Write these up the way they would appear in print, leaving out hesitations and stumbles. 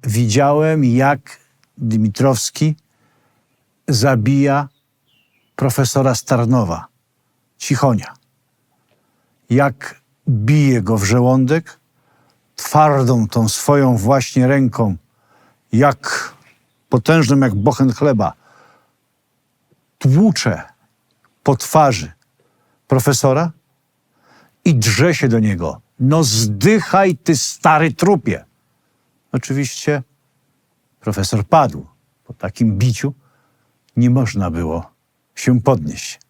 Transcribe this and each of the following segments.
widziałem, jak Dymitrowski zabija profesora Starnowa, Cichonia. Jak bije go w żołądek twardą tą swoją właśnie ręką, jak potężną jak bochen chleba, tłucze po twarzy profesora i drze się do niego. No zdychaj, ty stary trupie. Oczywiście profesor padł. Po takim biciu nie można było się podnieść.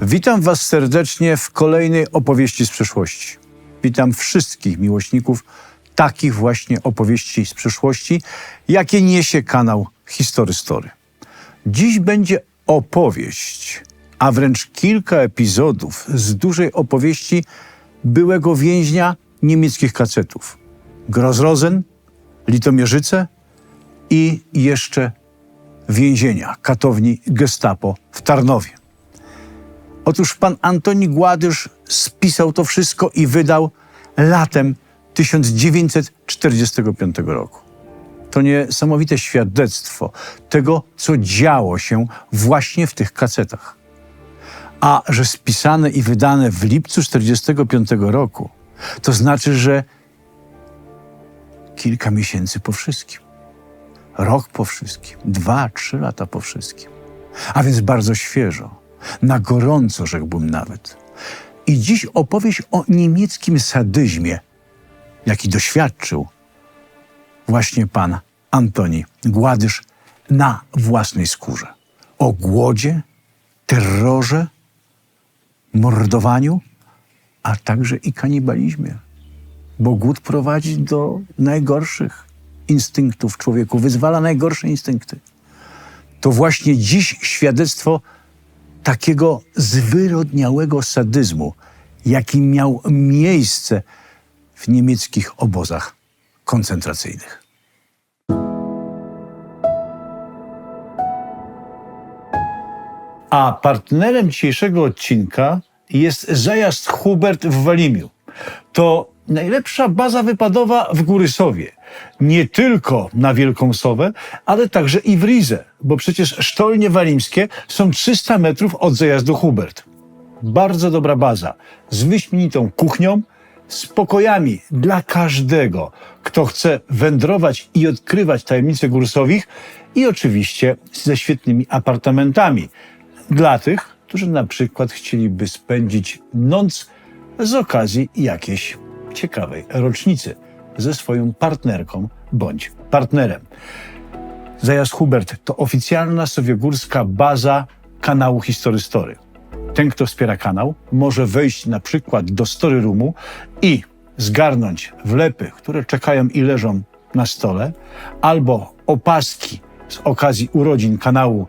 Witam Was serdecznie w kolejnej opowieści z przeszłości. Witam wszystkich miłośników takich właśnie opowieści z przeszłości, jakie niesie kanał Historystory. Dziś będzie opowieść, a wręcz kilka epizodów z dużej opowieści byłego więźnia niemieckich kacetów. Gross-Rosen, Litomierzyce i jeszcze więzienia, katowni Gestapo w Tarnowie. Otóż pan Antoni Gładysz spisał to wszystko i wydał latem 1945 roku. To niesamowite świadectwo tego, co działo się właśnie w tych kacetach. A że spisane i wydane w lipcu 1945 roku, to znaczy, że kilka miesięcy po wszystkim. Rok po wszystkim, 2-3 lata po wszystkim. A więc bardzo świeżo. Na gorąco, rzekłbym nawet. I dziś opowieść o niemieckim sadyzmie, jaki doświadczył właśnie pan Antoni Gładysz na własnej skórze. O głodzie, terrorze, mordowaniu, a także i kanibalizmie. Bo głód prowadzi do najgorszych instynktów w człowieku, wyzwala najgorsze instynkty. To właśnie dziś świadectwo takiego zwyrodniałego sadyzmu, jaki miał miejsce w niemieckich obozach koncentracyjnych. A partnerem dzisiejszego odcinka jest zajazd Hubert w Walimiu. To najlepsza baza wypadowa w Górysowie. Nie tylko na Wielką Sowę, ale także i w Rizę, bo przecież sztolnie walimskie są 300 metrów od zajazdu Hubert. Bardzo dobra baza, z wyśmienitą kuchnią, z pokojami dla każdego, kto chce wędrować i odkrywać tajemnice Górsowich i oczywiście ze świetnymi apartamentami dla tych, którzy na przykład chcieliby spędzić noc z okazji jakiejś ciekawej rocznicy ze swoją partnerką bądź partnerem. Zajazd Hubert to oficjalna sowiegórska baza kanału Historystory. Ten, kto wspiera kanał, może wejść na przykład do Story Roomu i zgarnąć wlepy, które czekają i leżą na stole, albo opaski z okazji urodzin kanału,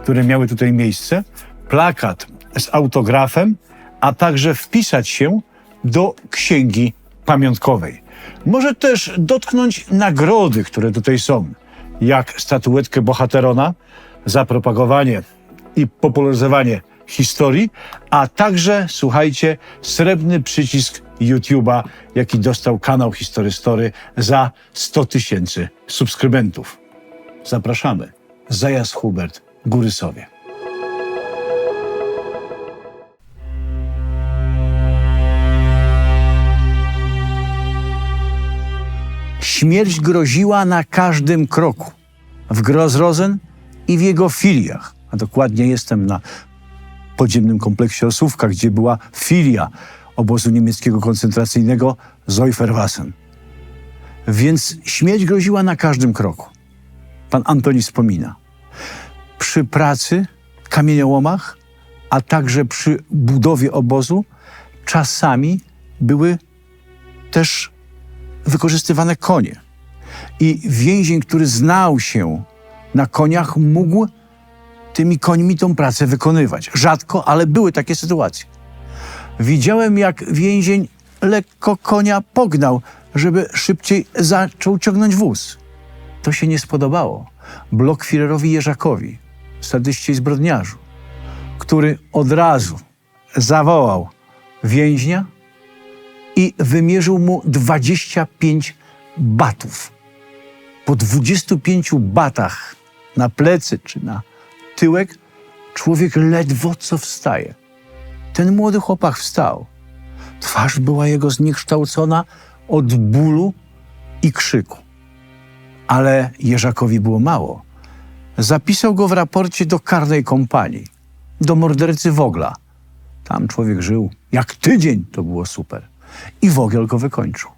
które miały tutaj miejsce, plakat z autografem, a także wpisać się do księgi pamiątkowej. Może też dotknąć nagrody, które tutaj są, jak statuetkę Bohaterona za propagowanie i popularyzowanie historii, a także, słuchajcie, srebrny przycisk YouTube'a, jaki dostał kanał Historystory za 100 000 subskrybentów. Zapraszamy. Zajazd Hubert, Górysowie. Śmierć groziła na każdym kroku. W Gross-Rosen i w jego filiach. A dokładnie jestem na podziemnym kompleksie Osówka, gdzie była filia obozu niemieckiego koncentracyjnego Zollverewassen. Więc śmierć groziła na każdym kroku. Pan Antoni wspomina. Przy pracy, kamieniołomach, a także przy budowie obozu czasami były też wykorzystywane konie. I więzień, który znał się na koniach, mógł tymi końmi tą pracę wykonywać. Rzadko, ale były takie sytuacje. Widziałem, jak więzień lekko konia pognał, żeby szybciej zaczął ciągnąć wóz. To się nie spodobało Blockführerowi Jerzakowi, sadyście i zbrodniarzu, który od razu zawołał więźnia i wymierzył mu 25 batów. Po 25 batach na plecy czy na tyłek człowiek ledwo co wstaje. Ten młody chłopak wstał. Twarz była jego zniekształcona od bólu i krzyku. Ale Jerzakowi było mało. Zapisał go w raporcie do karnej kompanii, do mordercy Vogla. Tam człowiek żył jak tydzień, to było super. I Vogel go wykończył.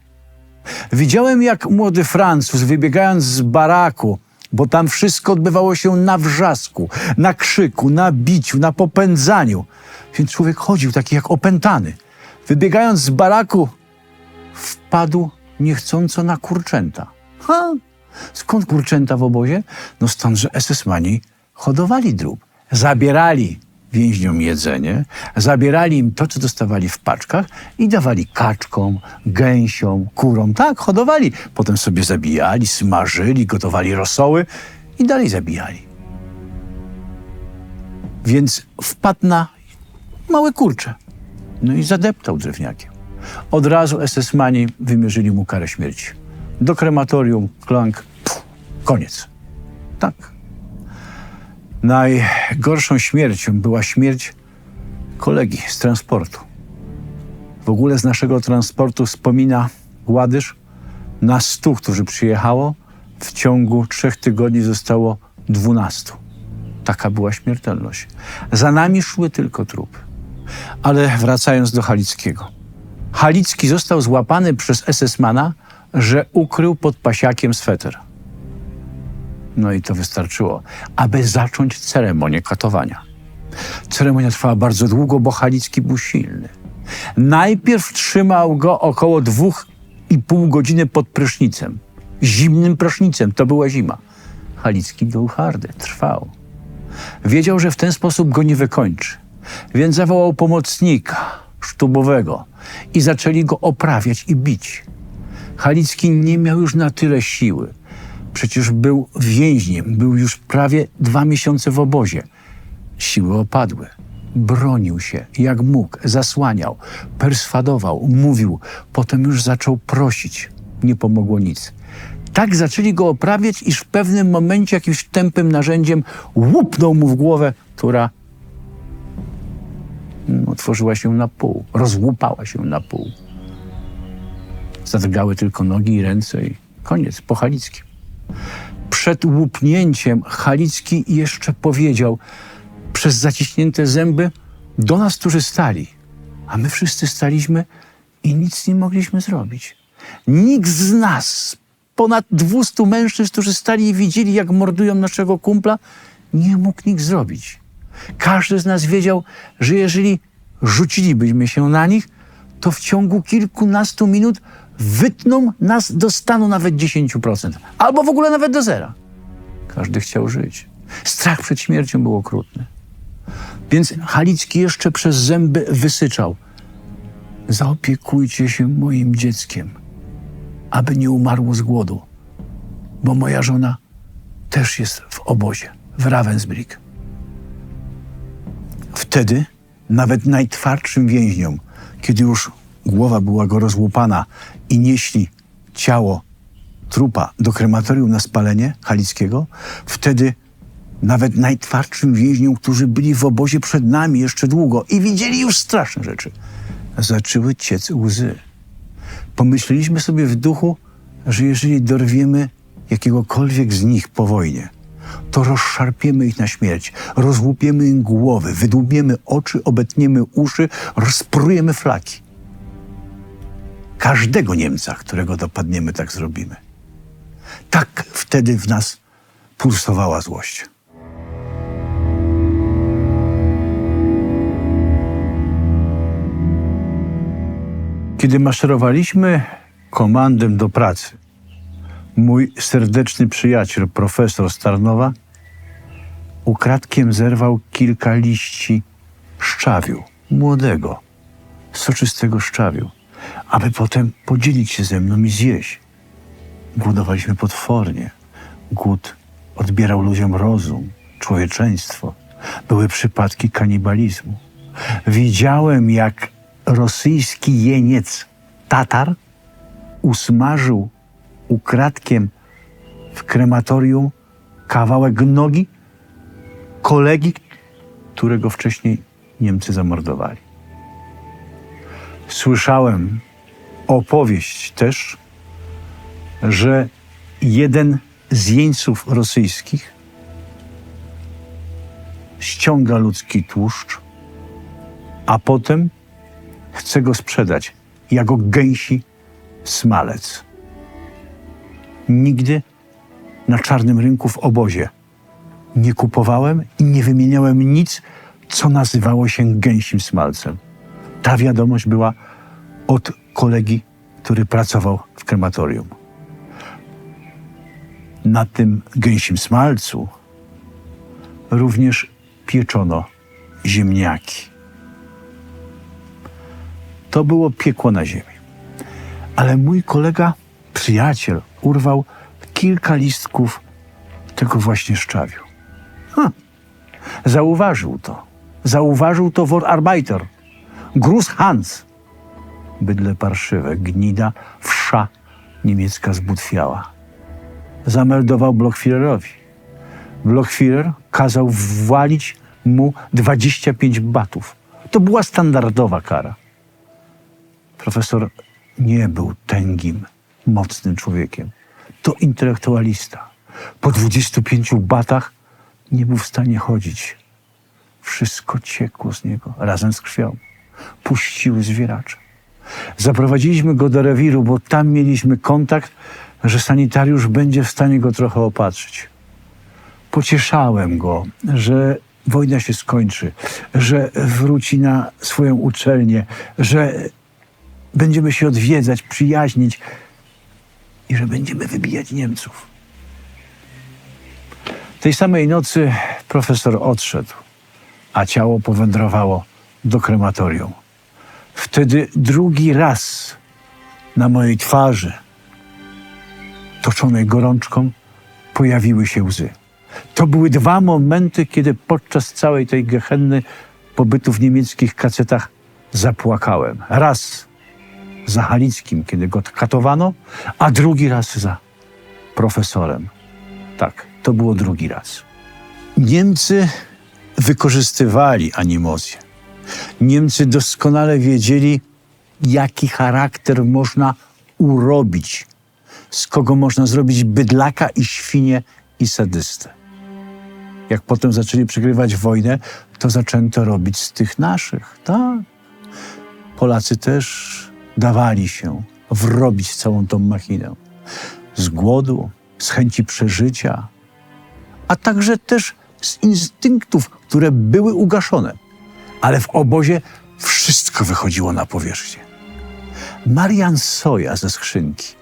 Widziałem, jak młody Francuz, wybiegając z baraku, bo tam wszystko odbywało się na wrzasku, na krzyku, na biciu, na popędzaniu. Więc człowiek chodził taki jak opętany. Wybiegając z baraku, wpadł niechcąco na kurczęta. Skąd kurczęta w obozie? No stąd, że SS-mani hodowali drób. Zabierali więźniom jedzenie, zabierali im to, co dostawali w paczkach i dawali kaczkom, gęsiom, kurom. Tak, hodowali. Potem sobie zabijali, smażyli, gotowali rosoły i dalej zabijali. Więc wpadł na małe kurcze. No i zadeptał drewniakiem. Od razu SS-mani wymierzyli mu karę śmierci. Do krematorium, klank, koniec. Tak. Najgorszą śmiercią była śmierć kolegi z transportu. W ogóle z naszego transportu wspomina Ładysz, na 100, którzy przyjechało, w ciągu 3 tygodni zostało 12. Taka była śmiertelność. Za nami szły tylko trupy. Ale wracając do Halickiego. Halicki został złapany przez SS-mana, że ukrył pod pasiakiem sweter. No i to wystarczyło, aby zacząć ceremonię katowania. Ceremonia trwała bardzo długo, bo Halicki był silny. Najpierw trzymał go około 2,5 godziny pod prysznicem. Zimnym prysznicem, to była zima. Halicki był hardy, trwał. Wiedział, że w ten sposób go nie wykończy, więc zawołał pomocnika sztubowego i zaczęli go oprawiać i bić. Halicki nie miał już na tyle siły. Przecież był więźniem, był już prawie 2 miesiące w obozie. Siły opadły. Bronił się jak mógł, zasłaniał, perswadował, mówił. Potem już zaczął prosić. Nie pomogło nic. Tak zaczęli go oprawiać, iż w pewnym momencie jakimś tępym narzędziem łupnął mu w głowę, która otworzyła się na pół, rozłupała się na pół. Zadrgały tylko nogi i ręce i koniec, po Halickim. Przed łupnięciem Halicki jeszcze powiedział przez zaciśnięte zęby do nas, którzy stali. A my wszyscy staliśmy i nic nie mogliśmy zrobić. Nikt z nas, ponad 200 mężczyzn, którzy stali i widzieli, jak mordują naszego kumpla, nie mógł nic zrobić. Każdy z nas wiedział, że jeżeli rzucilibyśmy się na nich, to w ciągu kilkunastu minut wytną nas do stanu nawet 10%. Albo w ogóle nawet do zera. Każdy chciał żyć. Strach przed śmiercią był okrutny. Więc Halicki jeszcze przez zęby wysyczał: zaopiekujcie się moim dzieckiem, aby nie umarło z głodu, bo moja żona też jest w obozie, w Ravensbrück. Wtedy nawet najtwardszym więźniom, kiedy już głowa była go rozłupana i nieśli ciało trupa do krematorium na spalenie Halickiego, wtedy nawet najtwardszym więźniom, którzy byli w obozie przed nami jeszcze długo i widzieli już straszne rzeczy, zaczęły ciec łzy. Pomyśleliśmy sobie w duchu, że jeżeli dorwiemy jakiegokolwiek z nich po wojnie, to rozszarpiemy ich na śmierć, rozłupiemy im głowy, wydłubiemy oczy, obetniemy uszy, rozprujemy flaki. Każdego Niemca, którego dopadniemy, tak zrobimy. Tak wtedy w nas pulsowała złość. Kiedy maszerowaliśmy komandem do pracy, mój serdeczny przyjaciel, profesor z Tarnowa, ukradkiem zerwał kilka liści szczawiu, młodego, soczystego szczawiu, aby potem podzielić się ze mną i zjeść. Głodowaliśmy potwornie. Głód odbierał ludziom rozum, człowieczeństwo. Były przypadki kanibalizmu. Widziałem, jak rosyjski jeniec Tatar usmażył ukradkiem w krematorium kawałek nogi kolegi, którego wcześniej Niemcy zamordowali. Słyszałem opowieść też, że jeden z jeńców rosyjskich ściąga ludzki tłuszcz, a potem chce go sprzedać jako gęsi smalec. Nigdy na czarnym rynku w obozie nie kupowałem i nie wymieniałem nic, co nazywało się gęsim smalcem. Ta wiadomość była od kolegi, który pracował w krematorium. Na tym gęsim smalcu również pieczono ziemniaki. To było piekło na ziemi. Ale mój kolega, przyjaciel, urwał kilka listków tego właśnie szczawiu. Zauważył to. Zauważył to Vorarbeiter. Gruß Hans. Bydle parszywe, gnida, wsza niemiecka zbutwiała. Zameldował Blochführerowi. Blochführer kazał walić mu 25 batów. To była standardowa kara. Profesor nie był tęgim, mocnym człowiekiem. To intelektualista. Po 25 batach nie był w stanie chodzić. Wszystko ciekło z niego razem z krwią. Puściły zwieracze. Zaprowadziliśmy go do rewiru, bo tam mieliśmy kontakt, że sanitariusz będzie w stanie go trochę opatrzyć. Pocieszałem go, że wojna się skończy, że wróci na swoją uczelnię, że będziemy się odwiedzać, przyjaźnić i że będziemy wybijać Niemców. Tej samej nocy profesor odszedł, a ciało powędrowało do krematorium. Wtedy drugi raz na mojej twarzy, toczonej gorączką, pojawiły się łzy. To były dwa momenty, kiedy podczas całej tej gehenny pobytu w niemieckich kacetach zapłakałem. Raz za Halickim, kiedy go katowano, a drugi raz za profesorem. Tak, to było drugi raz. Niemcy wykorzystywali animozję. Niemcy doskonale wiedzieli, jaki charakter można urobić, z kogo można zrobić bydlaka i świnię i sadystę. Jak potem zaczęli przegrywać wojnę, to zaczęto robić z tych naszych. Tak. Polacy też dawali się wrobić całą tą machinę. Z głodu, z chęci przeżycia, a także też z instynktów, które były ugaszone. Ale w obozie wszystko wychodziło na powierzchnię. Marian Soja ze skrzynki.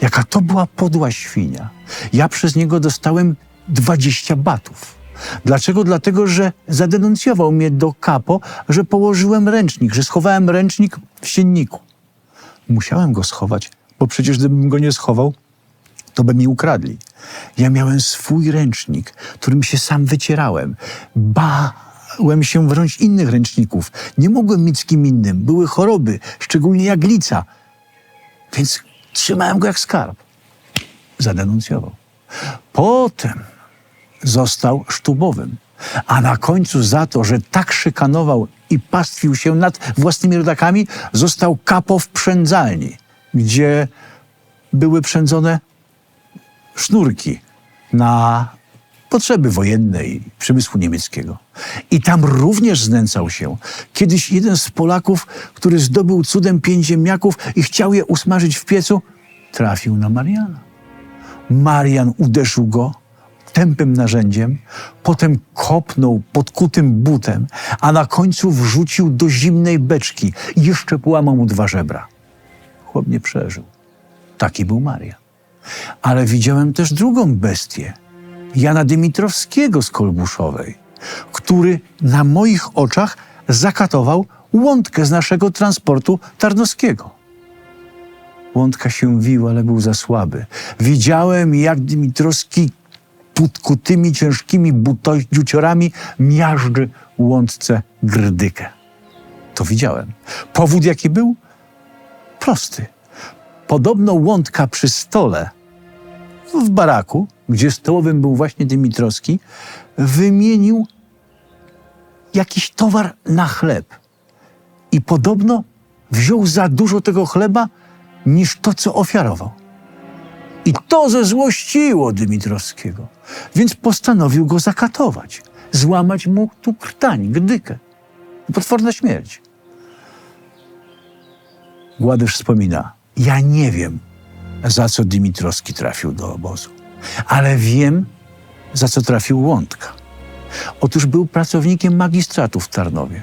Jaka to była podła świnia. Ja przez niego dostałem 20 batów. Dlaczego? Dlatego, że zadenuncjował mnie do kapo, że położyłem ręcznik, że schowałem ręcznik w sienniku. Musiałem go schować, bo przecież gdybym go nie schował, to by mi ukradli. Ja miałem swój ręcznik, którym się sam wycierałem. Bałem się wrąć innych ręczników. Nie mogłem mieć z kim innym. Były choroby, szczególnie jaglica. Więc trzymałem go jak skarb. Zadenuncjował. Potem został sztubowym. A na końcu za to, że tak szykanował i pastwił się nad własnymi rodakami, został kapo w przędzalni, gdzie były przędzone sznurki na potrzeby wojenne i przemysłu niemieckiego. I tam również znęcał się. Kiedyś jeden z Polaków, który zdobył cudem 5 ziemniaków i chciał je usmażyć w piecu, trafił na Mariana. Marian uderzył go tępym narzędziem, potem kopnął podkutym butem, a na końcu wrzucił do zimnej beczki i jeszcze połamał mu 2 żebra. Chłop nie przeżył. Taki był Marian. Ale widziałem też drugą bestię, Jana Dymitrowskiego z Kolbuszowej, który na moich oczach zakatował Łądkę z naszego transportu tarnowskiego. Łądka się wił, ale był za słaby. Widziałem, jak Dymitrowski podkutymi, ciężkimi dziuciorami miażdży Łądce grdykę. To widziałem. Powód jaki był? Prosty. Podobno Łądka przy stole w baraku, gdzie stołowym był właśnie Dymitrowski, wymienił jakiś towar na chleb. I podobno wziął za dużo tego chleba, niż to, co ofiarował. I to zezłościło Dymitrowskiego, więc postanowił go zakatować, złamać mu tu krtań, gdykę. Potworna śmierć. Gładysz wspomina, ja nie wiem, za co Dymitrowski trafił do obozu, ale wiem, za co trafił Łądka. Otóż był pracownikiem magistratu w Tarnowie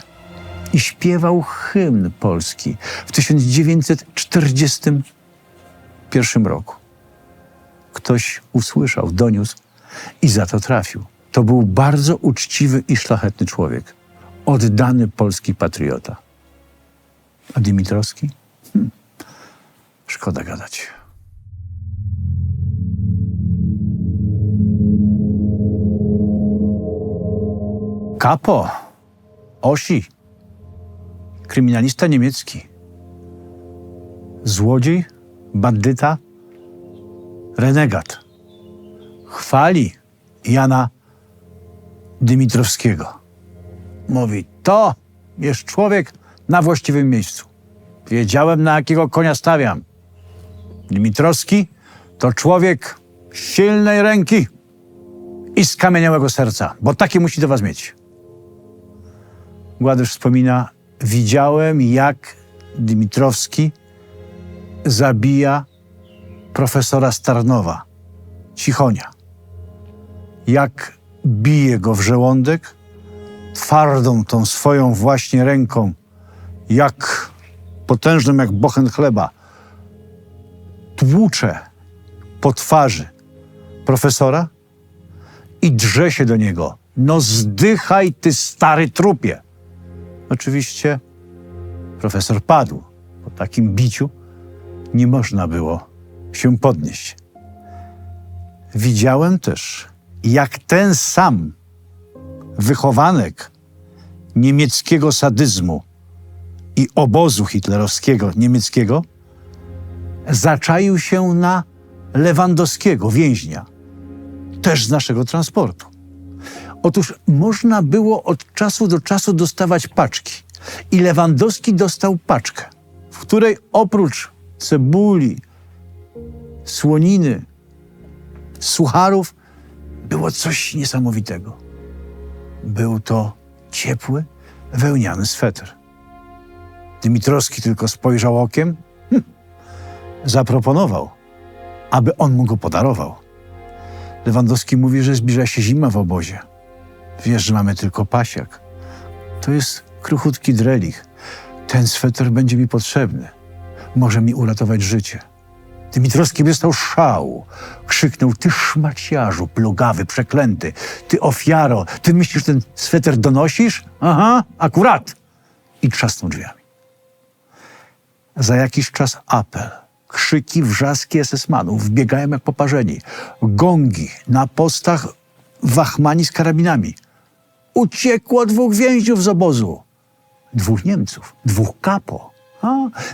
i śpiewał hymn polski w 1941 roku. Ktoś usłyszał, doniósł i za to trafił. To był bardzo uczciwy i szlachetny człowiek. Oddany polski patriota. A Dymitrowski? Szkoda gadać. Kapo, Osi, kryminalista niemiecki, złodziej, bandyta, renegat. Chwali Jana Dymitrowskiego. Mówi, to jest człowiek na właściwym miejscu. Wiedziałem, na jakiego konia stawiam. Dymitrowski to człowiek silnej ręki i skamieniałego serca, bo taki musi do was mieć. Gładysz wspomina, widziałem, jak Dymitrowski zabija profesora z Tarnowa, Cichonia. Jak bije go w żołądek, twardą tą swoją właśnie ręką, jak potężną jak bochen chleba, tłucze po twarzy profesora i drze się do niego. No zdychaj, ty stary trupie. Oczywiście profesor padł. Po takim biciu nie można było się podnieść. Widziałem też, jak ten sam wychowanek niemieckiego sadyzmu i obozu hitlerowskiego niemieckiego zaczaił się na Lewandowskiego, więźnia, też z naszego transportu. Otóż można było od czasu do czasu dostawać paczki. I Lewandowski dostał paczkę, w której oprócz cebuli, słoniny, sucharów było coś niesamowitego. Był to ciepły, wełniany sweter. Dymitrowski tylko spojrzał okiem, zaproponował, aby on mu go podarował. Lewandowski mówi, że zbliża się zima w obozie. Wiesz, że mamy tylko pasiak. To jest kruchutki drelich. Ten sweter będzie mi potrzebny. Może mi uratować życie. Dymitrowski dostał szału. Krzyknął, ty szmaciarzu, plugawy, przeklęty. Ty ofiaro, ty myślisz, ten sweter donosisz? Aha, akurat. I trzasnął drzwiami. Za jakiś czas apel. Krzyki, wrzaski SS-manów wbiegają jak poparzeni. Gongi na postach, wachmani z karabinami. Uciekło 2 więźniów z obozu. 2 Niemców, 2 kapo.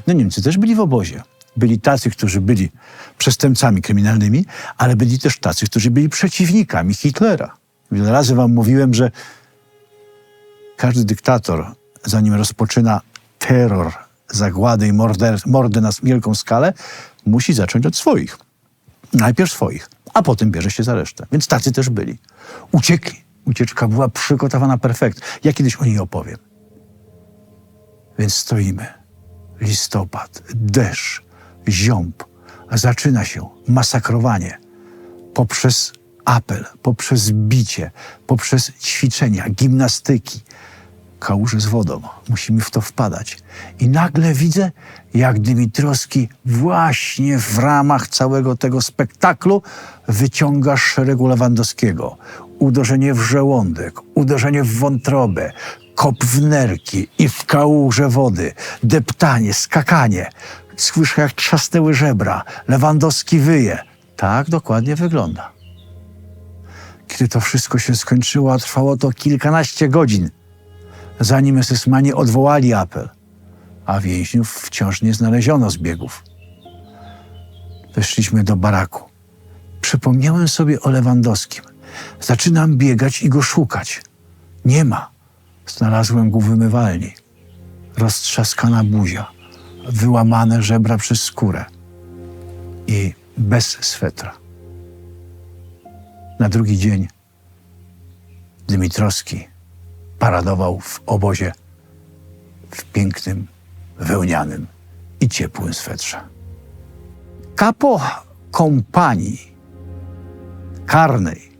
No Niemcy też byli w obozie. Byli tacy, którzy byli przestępcami kryminalnymi, ale byli też tacy, którzy byli przeciwnikami Hitlera. Wiele razy wam mówiłem, że każdy dyktator, zanim rozpoczyna terror, zagładę i mordę na wielką skalę, musi zacząć od swoich. Najpierw swoich, a potem bierze się za resztę. Więc tacy też byli. Uciekli. Ucieczka była przygotowana perfekt. Ja kiedyś o niej opowiem. Więc stoimy. Listopad, deszcz, ziąb. Zaczyna się masakrowanie. Poprzez apel, poprzez bicie, poprzez ćwiczenia, gimnastyki. kałuże z wodą. Musimy w to wpadać. I nagle widzę, jak Dymitrowski właśnie w ramach całego tego spektaklu wyciąga z szeregu Lewandowskiego. Uderzenie w żołądek, uderzenie w wątrobę, kop w nerki i w kałuże wody, deptanie, skakanie. Słyszę, jak trzasnęły żebra. Lewandowski wyje. Tak dokładnie wygląda. Kiedy to wszystko się skończyło, a trwało to kilkanaście godzin, zanim esesmani odwołali apel, a więźniów wciąż nie znaleziono z biegów. Weszliśmy do baraku. Przypomniałem sobie o Lewandowskim. Zaczynam biegać i go szukać. Nie ma. Znalazłem go w umywalni. Roztrzaskana buzia, wyłamane żebra przez skórę i bez swetra. Na drugi dzień Dymitrowski paradował w obozie w pięknym, wełnianym i ciepłym swetrze. Kapo kompanii karnej,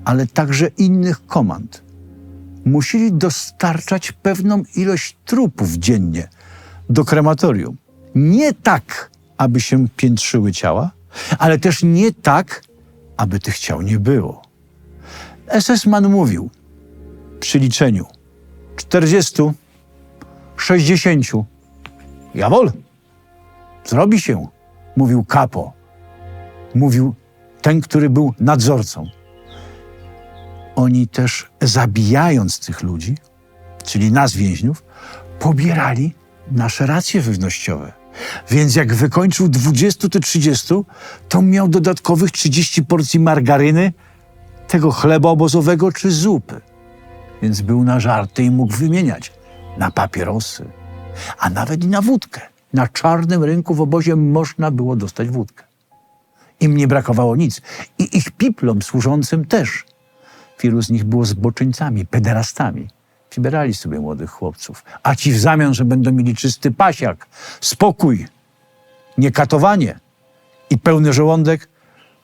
ale także innych komand musieli dostarczać pewną ilość trupów dziennie do krematorium. Nie tak, aby się piętrzyły ciała, ale też nie tak, aby tych ciał nie było. SS-man mówił przy liczeniu 40, 60. Jawohl, zrobi się, mówił kapo. Mówił ten, który był nadzorcą. Oni też, zabijając tych ludzi, czyli nas więźniów, pobierali nasze racje żywnościowe. Więc jak wykończył 20 czy 30, to miał dodatkowych 30 porcji margaryny, tego chleba obozowego czy zupy. Więc był na żarty i mógł wymieniać na papierosy, a nawet i na wódkę. Na czarnym rynku w obozie można było dostać wódkę. Im nie brakowało nic. I ich piplom służącym też. Wielu z nich było zboczyńcami, pederastami. Przybierali sobie młodych chłopców. A ci w zamian, że będą mieli czysty pasiak, spokój, niekatowanie i pełny żołądek,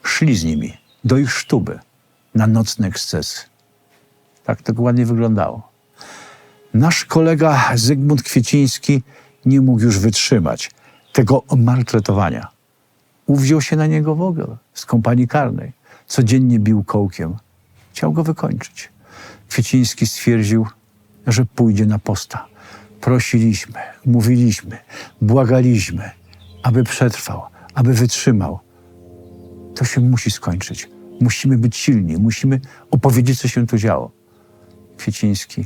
szli z nimi do ich sztuby na nocne ekscesy. Tak to ładnie wyglądało. Nasz kolega Zygmunt Kwieciński nie mógł już wytrzymać tego maltretowania. Uwziął się na niego w ogóle z kompanii karnej. Codziennie bił kołkiem. Chciał go wykończyć. Kwieciński stwierdził, że pójdzie na posta. Prosiliśmy, mówiliśmy, błagaliśmy, aby przetrwał, aby wytrzymał. To się musi skończyć. Musimy być silni, musimy opowiedzieć, co się tu działo. Kwieciński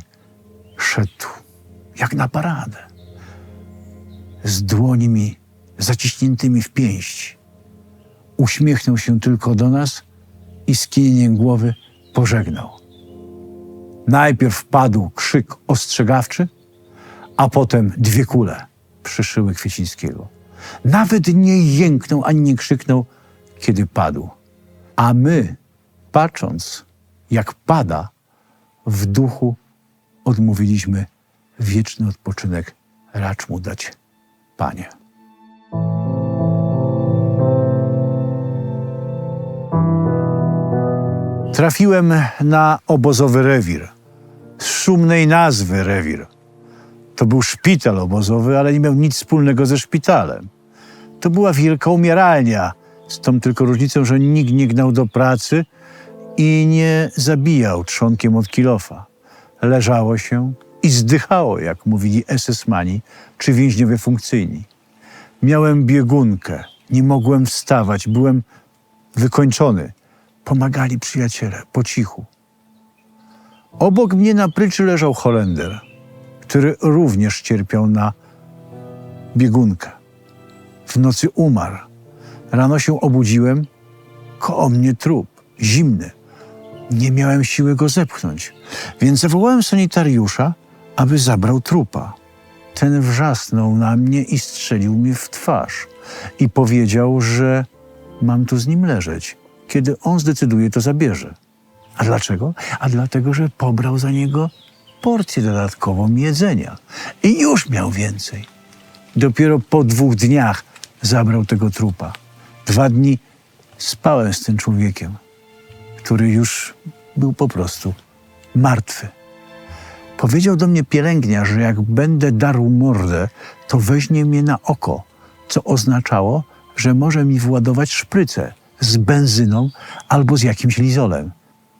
szedł jak na paradę, z dłońmi zaciśniętymi w pięści. Uśmiechnął się tylko do nas i skinieniem głowy pożegnał. Najpierw padł krzyk ostrzegawczy, a potem 2 kule przyszyły Kwiecińskiego. Nawet nie jęknął ani nie krzyknął, kiedy padł. A my, patrząc, jak pada, w duchu odmówiliśmy wieczny odpoczynek racz mu dać, Panie. Trafiłem na obozowy rewir. Z szumnej nazwy rewir. To był szpital obozowy, ale nie miał nic wspólnego ze szpitalem. To była wielka umieralnia, z tą tylko różnicą, że nikt nie gnał do pracy i nie zabijał trzonkiem od kilofa. Leżało się i zdychało, jak mówili SS-mani czy więźniowie funkcyjni. Miałem biegunkę, nie mogłem wstawać, byłem wykończony. Pomagali przyjaciele, po cichu. Obok mnie na pryczy leżał Holender, który również cierpiał na biegunkę. W nocy umarł. Rano się obudziłem, koło mnie trup, zimny. Nie miałem siły go zepchnąć, więc zawołałem sanitariusza, aby zabrał trupa. Ten wrzasnął na mnie i strzelił mi w twarz i powiedział, że mam tu z nim leżeć. Kiedy on zdecyduje, to zabierze. A dlaczego? A dlatego, że pobrał za niego porcję dodatkową jedzenia. I już miał więcej. Dopiero po 2 dniach zabrał tego trupa. 2 dni spałem z tym człowiekiem, który już był po prostu martwy. Powiedział do mnie pielęgniarz, że jak będę darł mordę, to weźmie mnie na oko, co oznaczało, że może mi władować szprycę z benzyną albo z jakimś lizolem.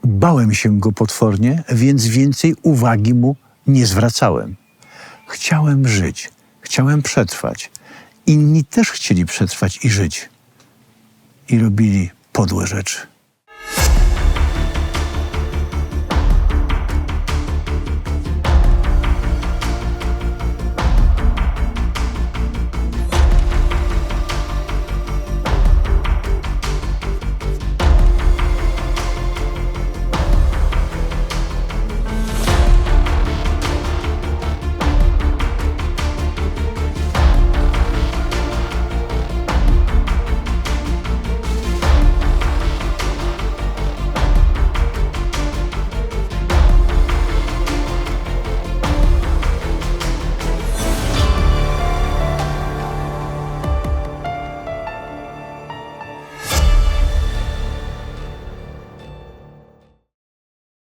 Bałem się go potwornie, więc więcej uwagi mu nie zwracałem. Chciałem żyć, chciałem przetrwać. Inni też chcieli przetrwać i żyć. I robili podłe rzeczy.